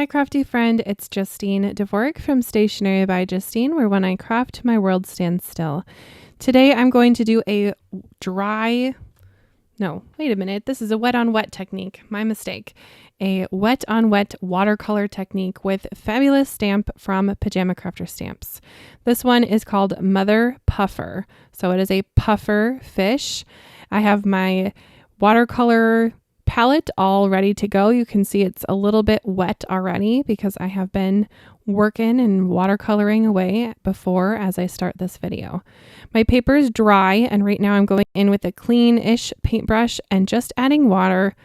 Hi crafty friend, it's Justine Dvorak from Stationery by Justine, where when I craft, my world stands still. Today I'm going to do a this is a wet on wet technique, my mistake. A wet on wet watercolor technique with fabulous stamp from Pajama Crafter Stamps. This one is called Mother Puffer. So it is a puffer fish. I have my watercolor palette all ready to go. You can see it's a little bit wet already because I have been working and watercoloring away before as I start this video. My paper is dry and right now I'm going in with a clean-ish paintbrush and just adding water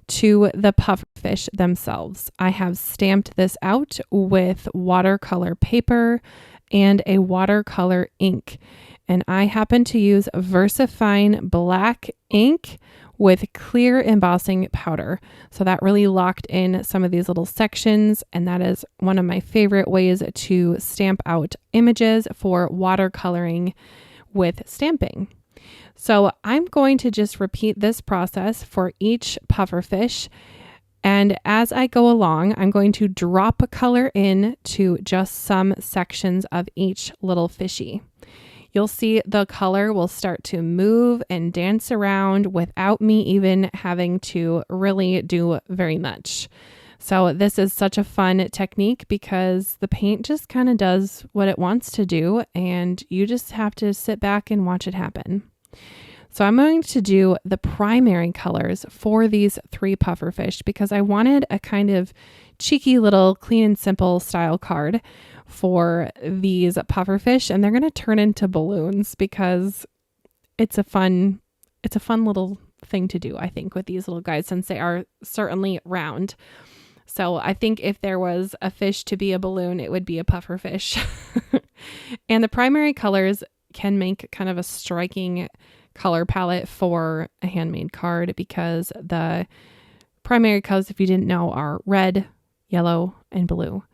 to the pufferfish themselves. I have stamped this out with watercolor paper and a watercolor ink. And I happen to use VersaFine black ink with clear embossing powder. So that really locked in some of these little sections, and that is one of my favorite ways to stamp out images for watercoloring with stamping. So I'm going to just repeat this process for each pufferfish, and as I go along, I'm going to drop a color in to just some sections of each little fishy. You'll see the color will start to move and dance around without me even having to really do very much. So this is such a fun technique because the paint just kind of does what it wants to do and you just have to sit back and watch it happen. So I'm going to do the primary colors for these three pufferfish because I wanted a kind of cheeky little clean and simple style card for these pufferfish, and they're going to turn into balloons because it's a fun little thing to do, I think, with these little guys since they are certainly round. So I think if there was a fish to be a balloon, it would be a pufferfish. And the primary colors can make kind of a striking color palette for a handmade card because the primary colors, if you didn't know, are red, yellow, and blue.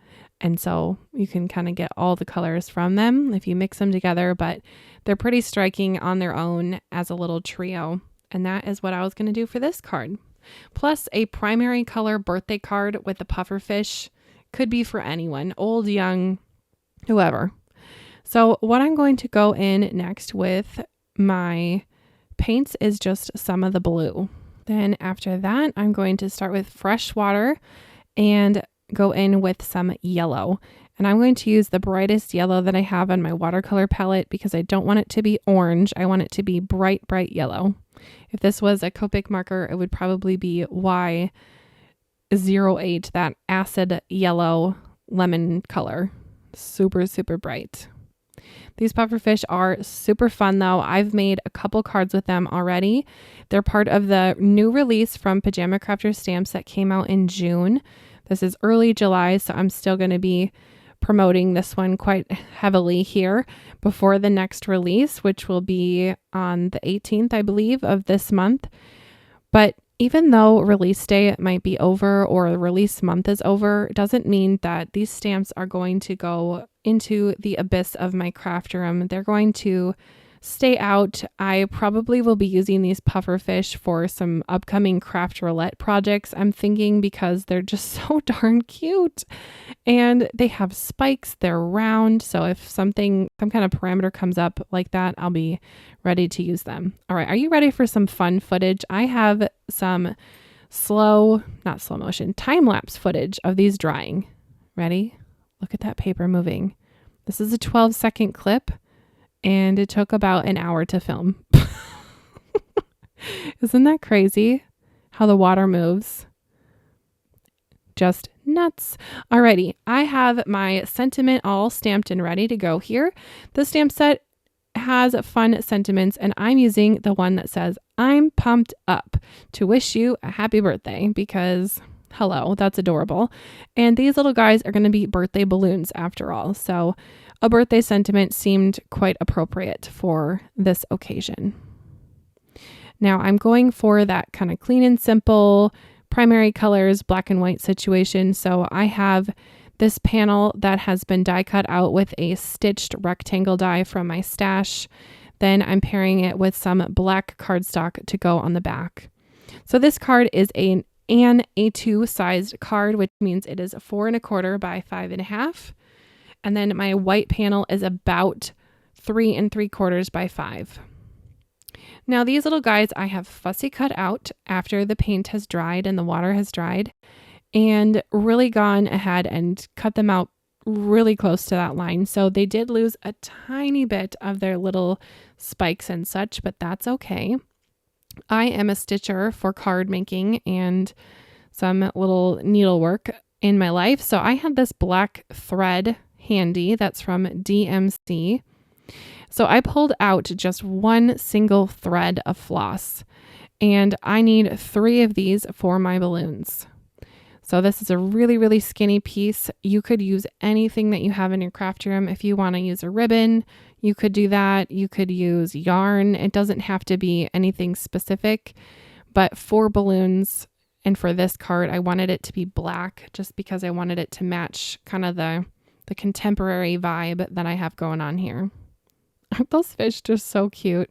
And so you can kind of get all the colors from them if you mix them together, but they're pretty striking on their own as a little trio. And that is what I was going to do for this card. Plus a primary color birthday card with the pufferfish could be for anyone, old, young, whoever. So what I'm going to go in next with my paints is just some of the blue. Then after that, I'm going to start with fresh water and go in with some yellow. And I'm going to use the brightest yellow that I have on my watercolor palette because I don't want it to be orange. I want it to be bright, bright yellow. If this was a Copic marker, it would probably be Y08, that acid yellow lemon color. Super, super bright. These pufferfish are super fun though. I've made a couple cards with them already. They're part of the new release from Pajama Crafter Stamps that came out in June. This is early July, so I'm still going to be promoting this one quite heavily here before the next release, which will be on the 18th, I believe, of this month. But even though release day might be over or the release month is over, it doesn't mean that these stamps are going to go into the abyss of my craft room. They're going to stay out. I probably will be using these pufferfish for some upcoming craft roulette projects, I'm thinking, because they're just so darn cute. And they have spikes, they're round. So if some kind of parameter comes up like that, I'll be ready to use them. All right, are you ready for some fun footage? I have some time-lapse footage of these drying. Ready? Look at that paper moving. This is a 12-second clip. And it took about an hour to film. Isn't that crazy how the water moves? Just nuts. Alrighty, I have my sentiment all stamped and ready to go here. The stamp set has fun sentiments and I'm using the one that says, "I'm pumped up to wish you a happy birthday," because hello, that's adorable. And these little guys are going to be birthday balloons after all. So a birthday sentiment seemed quite appropriate for this occasion. Now I'm going for that kind of clean and simple primary colors, black and white situation. So I have this panel that has been die cut out with a stitched rectangle die from my stash. Then I'm pairing it with some black cardstock to go on the back. So this card is an an A2 sized card, which means it is 4¼ by 5½. And then my white panel is about 3¾ by 5. Now these little guys I have fussy cut out after the paint has dried and the water has dried, and really gone ahead and cut them out really close to that line. So they did lose a tiny bit of their little spikes and such, but that's okay. I am a stitcher for card making and some little needlework in my life. So I had this black thread handy that's from DMC. So I pulled out just one single thread of floss, and I need 3 of these for my balloons. So this is a really, really skinny piece. You could use anything that you have in your craft room. If you want to use a ribbon, you could do that. You could use yarn. It doesn't have to be anything specific, but for balloons and for this card, I wanted it to be black just because I wanted it to match kind of the contemporary vibe that I have going on here. Those fish are so cute.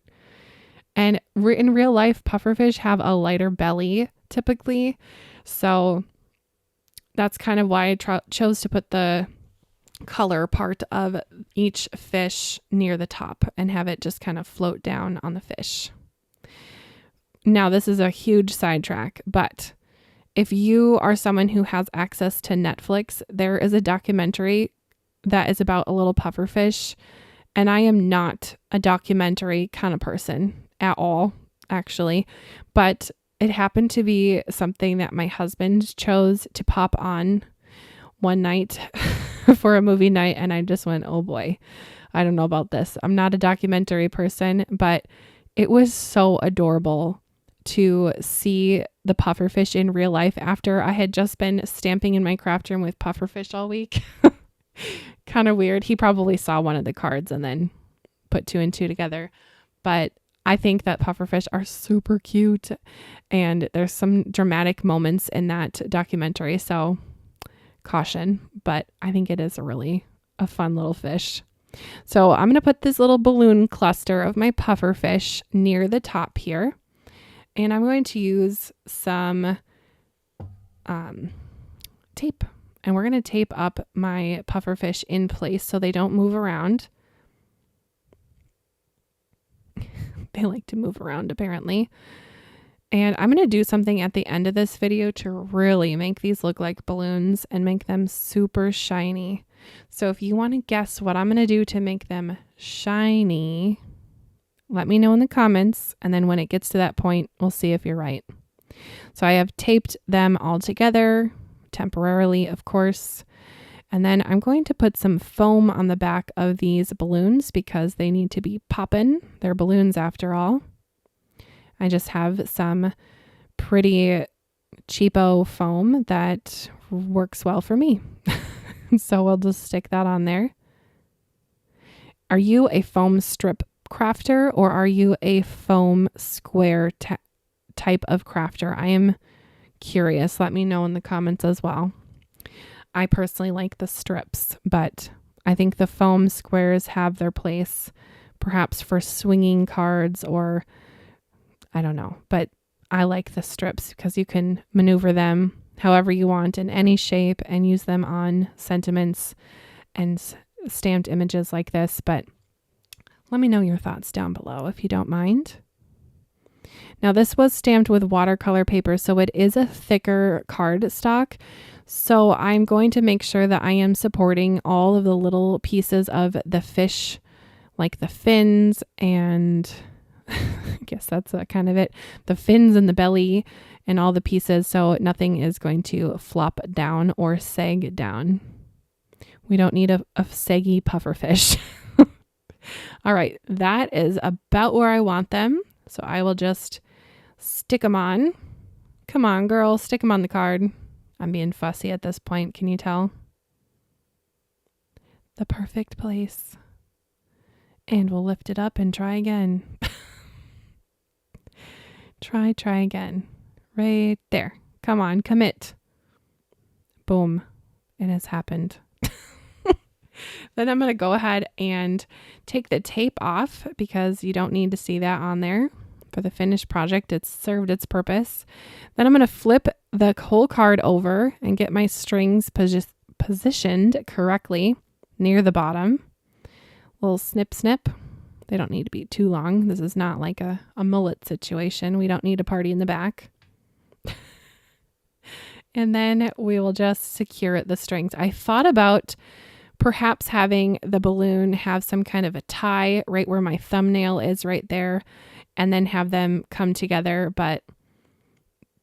And in real life, pufferfish have a lighter belly typically. So that's kind of why I chose to put the color part of each fish near the top and have it just kind of float down on the fish. Now, this is a huge sidetrack, but if you are someone who has access to Netflix, there is a documentary that is about a little pufferfish. And I am not a documentary kind of person at all, actually, but it happened to be something that my husband chose to pop on one night for a movie night. And I just went, oh boy, I don't know about this. I'm not a documentary person, but it was so adorable to see the pufferfish in real life after I had just been stamping in my craft room with pufferfish all week. Kind of weird. He probably saw one of the cards and then put 2 and 2 together. But I think that pufferfish are super cute, and there's some dramatic moments in that documentary. So caution, but I think it is a fun little fish. So I'm going to put this little balloon cluster of my pufferfish near the top here. And I'm going to use some tape. And we're going to tape up my pufferfish in place so they don't move around. They like to move around, apparently. And I'm going to do something at the end of this video to really make these look like balloons and make them super shiny. So if you want to guess what I'm going to do to make them shiny, let me know in the comments. And then when it gets to that point, we'll see if you're right. So I have taped them all together. Temporarily, of course. And then I'm going to put some foam on the back of these balloons because they need to be popping. They're balloons after all. I just have some pretty cheapo foam that works well for me. So we'll just stick that on there. Are you a foam strip crafter or are you a foam square type of crafter? I am curious. Let me know in the comments as well. I personally like the strips, but I think the foam squares have their place perhaps for swinging cards, or I don't know, but I like the strips because you can maneuver them however you want in any shape and use them on sentiments and stamped images like this. But let me know your thoughts down below if you don't mind. Now this was stamped with watercolor paper, so it is a thicker card stock. So I'm going to make sure that I am supporting all of the little pieces of the fish, like the fins and I guess that's kind of it. The fins and the belly and all the pieces, so nothing is going to flop down or sag down. We don't need a saggy pufferfish. All right, that is about where I want them. So I will just stick them on. Come on, girl, stick them on the card. I'm being fussy at this point. Can you tell? The perfect place. And we'll lift it up and try again. Try again. Right there. Come on, commit. Boom. It has happened. Then I'm going to go ahead and take the tape off because you don't need to see that on there. for the finished project. It's served its purpose. Then I'm going to flip the whole card over and get my strings positioned correctly near the bottom. Little snip, snip. They don't need to be too long. This is not like a mullet situation. We don't need a party in the back. And then we will just secure the strings. I thought about perhaps having the balloon have some kind of a tie right where my thumbnail is right there, and then have them come together. But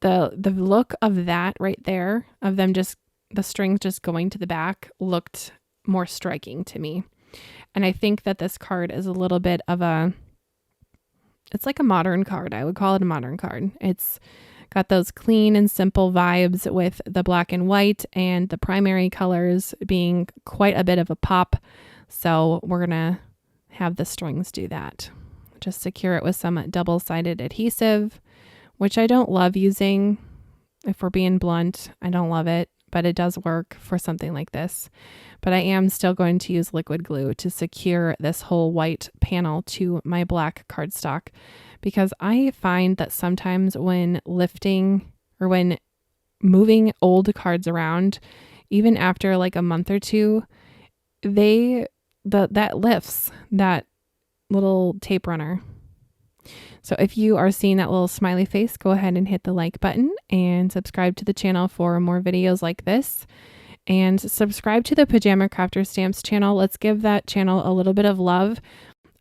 the look of that right there, of them just, the strings just going to the back, looked more striking to me. And I think that this card is a little bit of it's like a modern card. I would call it a modern card. It's got those clean and simple vibes with the black and white and the primary colors being quite a bit of a pop. So we're going to have the strings do that. Just secure it with some double-sided adhesive, which I don't love using. If we're being blunt, I don't love it, but it does work for something like this. But I am still going to use liquid glue to secure this whole white panel to my black cardstock, because I find that sometimes when lifting or when moving old cards around, even after like a month or two, that lifts that little tape runner. So if you are seeing that little smiley face, go ahead and hit the like button and subscribe to the channel for more videos like this. And subscribe to the Pajama Crafter Stamps channel. Let's give that channel a little bit of love.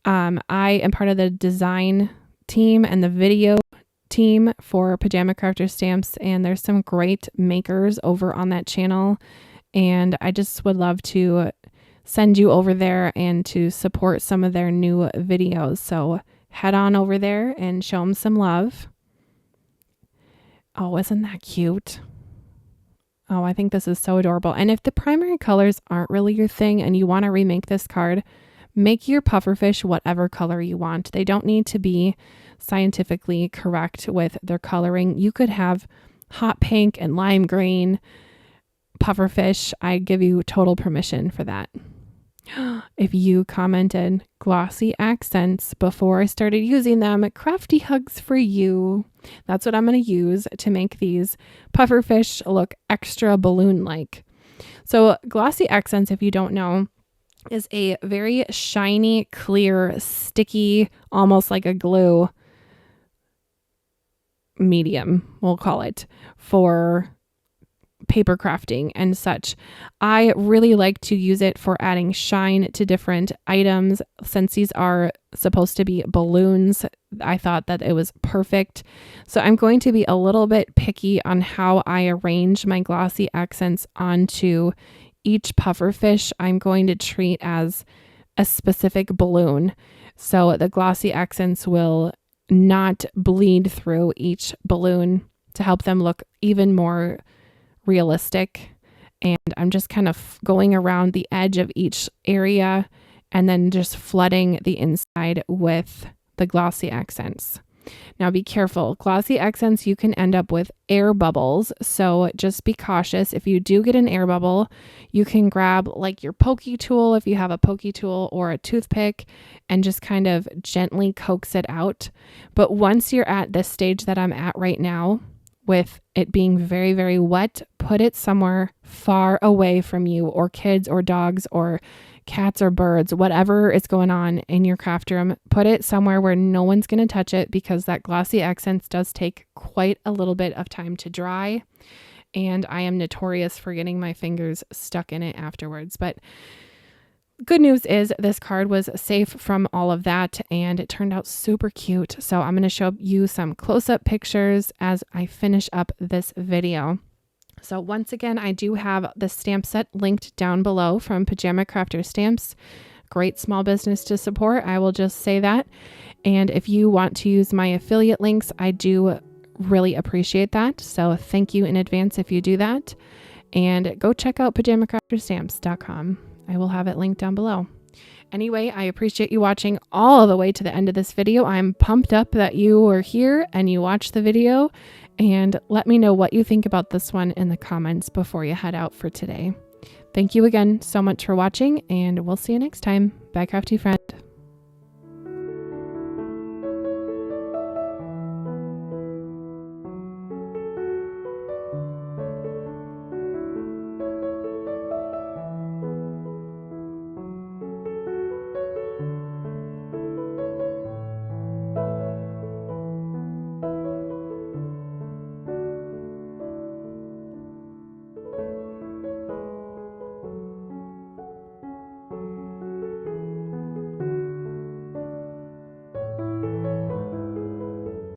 I am part of the design team and the video team for Pajama Crafter Stamps, and there's some great makers over on that channel, and I just would love to send you over there and to support some of their new videos. So head on over there and show them some love. Oh, isn't that cute? Oh, I think this is so adorable. And if the primary colors aren't really your thing and you want to remake this card, make your pufferfish whatever color you want. They don't need to be scientifically correct with their coloring. You could have hot pink and lime green pufferfish. I give you total permission for that. If you commented glossy accents before I started using them, crafty hugs for you. That's what I'm going to use to make these pufferfish look extra balloon-like. So glossy accents, if you don't know, is a very shiny, clear, sticky, almost like a glue medium, we'll call it, for paper crafting and such. I really like to use it for adding shine to different items. Since these are supposed to be balloons, I thought that it was perfect. So I'm going to be a little bit picky on how I arrange my glossy accents onto each pufferfish. I'm going to treat as a specific balloon. So the glossy accents will not bleed through each balloon to help them look even more realistic. And I'm just kind of going around the edge of each area and then just flooding the inside with the glossy accents. Now be careful. Glossy accents, you can end up with air bubbles. So just be cautious. If you do get an air bubble, you can grab like your pokey tool, if you have a pokey tool, or a toothpick, and just kind of gently coax it out. But once you're at this stage that I'm at right now, with it being very, very wet, put it somewhere far away from you, or kids or dogs or cats or birds, whatever is going on in your craft room. Put it somewhere where no one's going to touch it, because that glossy accents does take quite a little bit of time to dry. And I am notorious for getting my fingers stuck in it afterwards. But good news is this card was safe from all of that, and it turned out super cute. So I'm going to show you some close-up pictures as I finish up this video. So once again, I do have the stamp set linked down below from Pajama Crafter Stamps. Great small business to support, I will just say that. And if you want to use my affiliate links, I do really appreciate that. So thank you in advance if you do that. And go check out pajamacrafterstamps.com. I will have it linked down below. Anyway, I appreciate you watching all the way to the end of this video. I'm pumped up that you are here and you watched the video, and let me know what you think about this one in the comments before you head out for today. Thank you again so much for watching, and we'll see you next time. Bye, crafty friend.